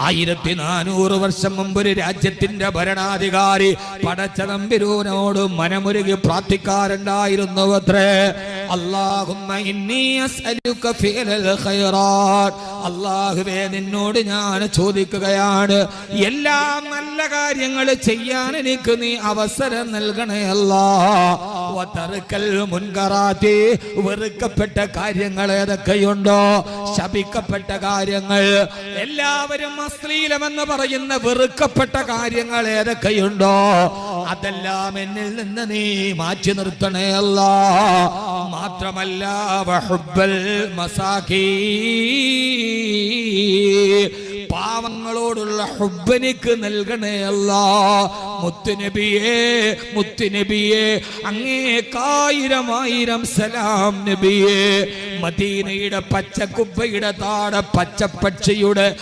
1400 വർഷം മുമ്പ് ഒരു രാജ്യത്തിന്റെ ഭരണാധികാരി പടച്ച തമ്പുരാനോട് മനമുരുകി പ്രാർത്ഥിക്കാറുണ്ടായിരുന്നു അത്രേ. അല്ലാഹുമ്മ ഇന്നി അസ്അലുക ഫിഅലൽ ഖൈറാത്ത്. അല്ലാഹുവേ, നിന്നോട് ഞാൻ ചോദിക്കുകയാണ്, എല്ലാ നല്ല കാര്യങ്ങൾ ചെയ്യാൻ എനിക്ക് നീ അവസരം നൽകണേ അല്ലാഹ്. വതർക്കൽ മുൻകറാത്തി, വെറുക്കപ്പെട്ട കാര്യങ്ങൾ ഏതൊക്കെയുണ്ടോ, ശപിക്കപ്പെട്ട കാര്യങ്ങൾ, എല്ലാവരും അശ്ലീലമെന്ന് പറയുന്ന വെറുക്കപ്പെട്ട കാര്യങ്ങൾ ഏതൊക്കെയുണ്ടോ അതെല്ലാം എന്നിൽ നിന്ന് നീ മാറ്റി നിർത്തണേ അല്ലാഹ്. മാത്രമല്ല വഹുബ്ബൽ മസാകീൻ, പാവങ്ങളോടുള്ള ഹുബ്ബനിക്ക് നൽകണേ അല്ലാഹ്. മുത്തുനബിയേ അങ്ങേക്കായിരം സലാം നബിയേ. മദീനയുടെ പച്ചക്കുബ്ബയുടെ താഴെ പച്ചപ്പക്ഷിയുടെ